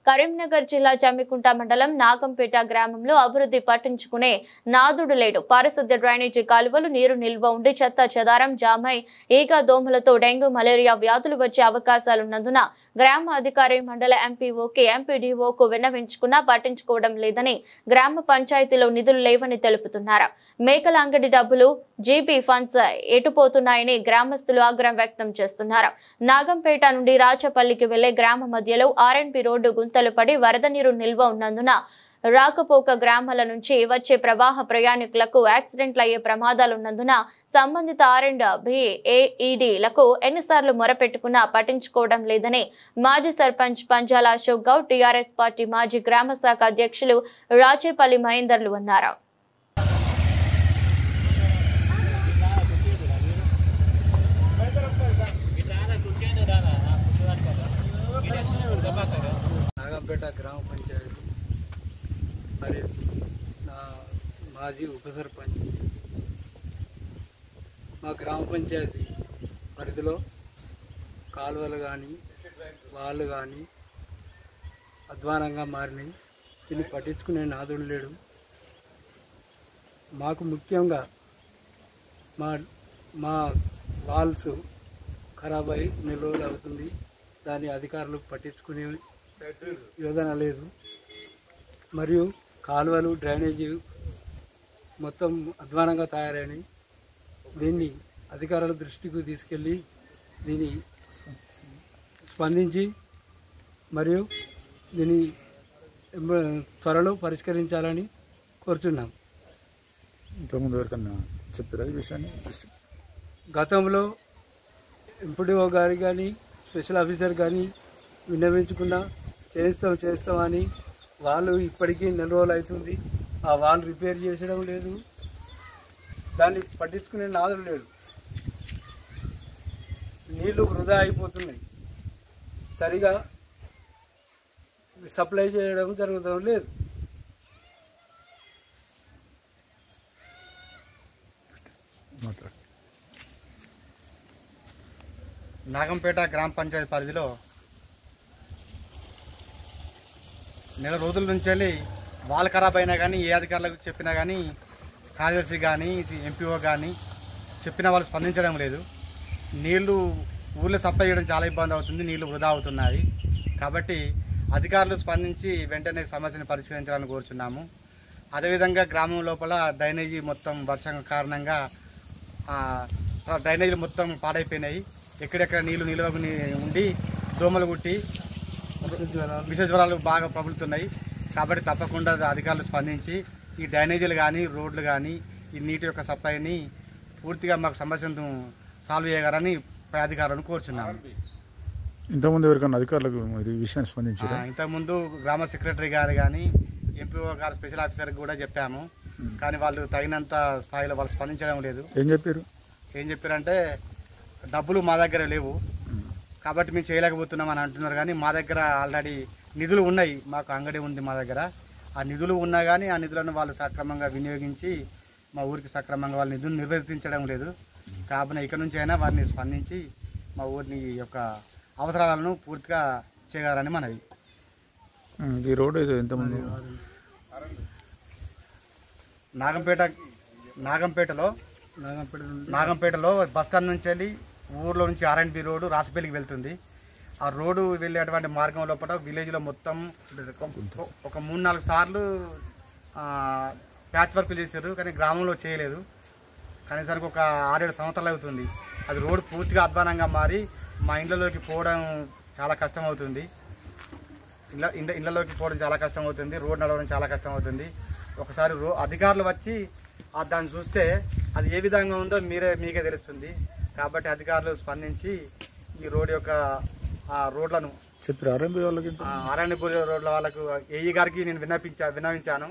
కరీంనగర్ జిల్లా జమ్మికుంట మండలం నాగంపేట గ్రామంలో అభివృద్ధి పట్టించుకునే నాదుడు లేడు. పారిశుద్ధ్య డ్రైనేజీ కాలువలు నీరు నిల్వ ఉండి చెత్త చెదారం జామై ఈగ దోమలతో డెంగ్యూ మలేరియా వ్యాధులు వచ్చే అవకాశాలున్నందున గ్రామ అధికారి మండల ఎంపీఓకి ఎంపీడీఓకు విన్నవించుకున్నా పట్టించుకోవడం లేదని గ్రామ పంచాయతీలో నిధులు లేవని తెలుపుతున్నారు. మేకల అంగడి డబ్బులు జీబీ ఫండ్స్ ఎటుపోతున్నాయని గ్రామస్తులు ఆగ్రహం వ్యక్తం చేస్తున్నారు. నాగంపేట నుండి రాచపల్లికి వెళ్లే గ్రామ మధ్యలో ఆర్ఎన్బి రోడ్డు గుంతలు పడి వరద నీరు నిల్వ ఉన్నందున రాకపోక గ్రామాల నుంచి వచ్చే ప్రవాహ ప్రయాణికులకు యాక్సిడెంట్లు అయ్యే ప్రమాదాలున్నందున సంబంధిత ఆర్ఎండ్బి ఏఈడీలకు ఎన్నిసార్లు మొరపెట్టుకున్నా పట్టించుకోవడం లేదని మాజీ సర్పంచ్ పంజాల అశోక్ గౌడ్ టీఆర్ఎస్ పార్టీ మాజీ గ్రామ శాఖ అధ్యక్షులు రాచేపల్లి మహేందర్లు అన్నారు. నాగంపేట గ్రామ పంచాయతీ మరి మాజీ ఉప సర్పంచ్ మా గ్రామ పంచాయతీ పరిధిలో కాలువలు కానీ వాళ్ళు కానీ అధ్వానంగా మారినాయి. దీన్ని పట్టించుకునే నాదుడు లేడు. మాకు ముఖ్యంగా మా వాల్స్ ఖరాబ్ అయి నెల రోజులు అవుతుంది. దాని అధికారులు పట్టించుకునే యోజన లేదు. మరియు కాలువలు డ్రైనేజీ మొత్తం అధ్వానంగా తయారైనవి. దీన్ని అధికారుల దృష్టికి తీసుకెళ్ళి దీన్ని స్పందించి మరియు దీన్ని త్వరలో పరిష్కరించాలని కోరుచున్నాం. ఇంతకుముందు ఎవరికన్నా చెప్పారా ఈ విషయాన్ని? గతంలో ఎంపీడీఓ గారు కానీ స్పెషల్ ఆఫీసర్ కానీ విన్నవించుకున్నా చేస్తామని వాళ్ళు ఇప్పటికీ నెల రోజులు అవుతుంది. ఆ వాళ్ళు రిపేర్ చేసడం లేదు. దాన్ని పట్టించుకునే నాదుడు లేడు. నీళ్లు వృధా అయిపోతున్నాయి. సరిగా సప్లై చేయడం జరుగుతూ లేదు. నాగంపేట గ్రామ పంచాయతీ పరిధిలో నెల రోజుల నుంచి వెళ్ళి వాళ్ళు ఖరాబ్ అయినా కానీ ఏ అధికారులకు చెప్పినా కానీ కార్యదర్శి కానీ ఎంపీఓ కానీ చెప్పినా వాళ్ళు స్పందించడం లేదు. నీళ్లు ఊళ్ళో సప్లై చేయడం చాలా ఇబ్బంది అవుతుంది. నీళ్లు వృధా అవుతున్నాయి. కాబట్టి అధికారులు స్పందించి వెంటనే సమస్యను పరిష్కరించాలని కోరుచున్నాము. అదేవిధంగా గ్రామం లోపల డ్రైనేజీ మొత్తం వర్షం కారణంగా డ్రైనేజీలు మొత్తం పాడైపోయినాయి. ఎక్కడెక్కడ నీళ్లు నిల్వ ఉండి దోమలు కుట్టి విష జ్వరాలు బాగా ప్రబలుతున్నాయి. కాబట్టి తప్పకుండా అధికారులు స్పందించి ఈ డ్రైనేజీలు కానీ రోడ్లు కానీ ఈ నీటి యొక్క సప్లైని పూర్తిగా మాకు సమస్యను సాల్వ్ చేయగలని పై అధికారులను కోరుచున్నాము. ఇంతకుముందు ఎవరికన్నా అధికారులకు ఈ విషయాన్ని స్పందించారా? ఇంతకుముందు గ్రామ సెక్రటరీ గారు కానీ ఎంపీఓ గారు స్పెషల్ ఆఫీసర్కి కూడా చెప్పాము. కానీ వాళ్ళు తగినంత స్థాయిలో వాళ్ళు స్పందించడం లేదు. ఏం చెప్పారంటే డబ్బులు మా దగ్గర లేవు కాబట్టి మేము చేయలేకపోతున్నాం అని అంటున్నారు. కానీ మా దగ్గర ఆల్రెడీ నిధులు ఉన్నాయి. మాకు అంగడి ఉంది మా దగ్గర. ఆ నిధులు ఉన్నా కానీ ఆ నిధులను వాళ్ళు సక్రమంగా వినియోగించి మా ఊరికి సక్రమంగా వాళ్ళ నిధులు నిర్వర్తించడం లేదు. కాబట్టి ఇక నుంచి అయినా వారిని స్పందించి మా ఊరిని యొక్క అవసరాలను పూర్తిగా చేయగలరని మనవి. ఈ రోడ్డు ఎంతమంది నాగంపేటలో బస్టాండ్ నుంచి వెళ్ళి ఊర్లో నుంచి ఆర్ఎన్బి రోడ్డు రాసపల్లికి వెళ్తుంది. ఆ రోడ్డు వెళ్ళేటువంటి మార్గం లోపల విలేజ్లో మొత్తం ఒక 3-4 సార్లు ప్యాచ్ వర్క్ చేశారు. కానీ గ్రామంలో చేయలేదు. కనీసానికి ఒక 6-7 సంవత్సరాలు అవుతుంది. అది రోడ్డు పూర్తిగా అధ్వానంగా మారి మా ఇండ్లలోకి పోవడం చాలా కష్టం అవుతుంది. ఇళ్లలోకి పోవడం చాలా కష్టం అవుతుంది. రోడ్డు నడవడం చాలా కష్టం అవుతుంది. ఒకసారి అధికారులు వచ్చి దాన్ని చూస్తే అది ఏ విధంగా ఉందో మీకే తెలుస్తుంది. కాబట్టి అధికారులు స్పందించి ఈ రోడ్డు యొక్క రోడ్లను చెప్పారు. ఆర్ఎన్బి రోడ్ల వాళ్ళకు ఏఈ గారికి నేను విన్నవించాను.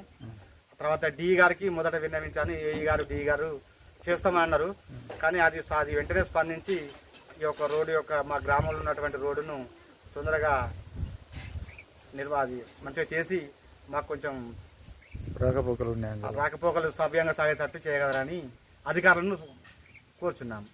తర్వాత డి గారికి మొదట విన్నవించాను. ఏఈ గారు డి గారు చేస్తామని అన్నారు. కానీ అది వెంటనే స్పందించి ఈ యొక్క రోడ్డు యొక్క మా గ్రామంలో ఉన్నటువంటి రోడ్డును తొందరగా మంచిగా చేసి మాకు కొంచెం రాకపోకలు సవ్యంగా సాగేటట్టు చేయగలరని అధికారులను కోరుచున్నాము.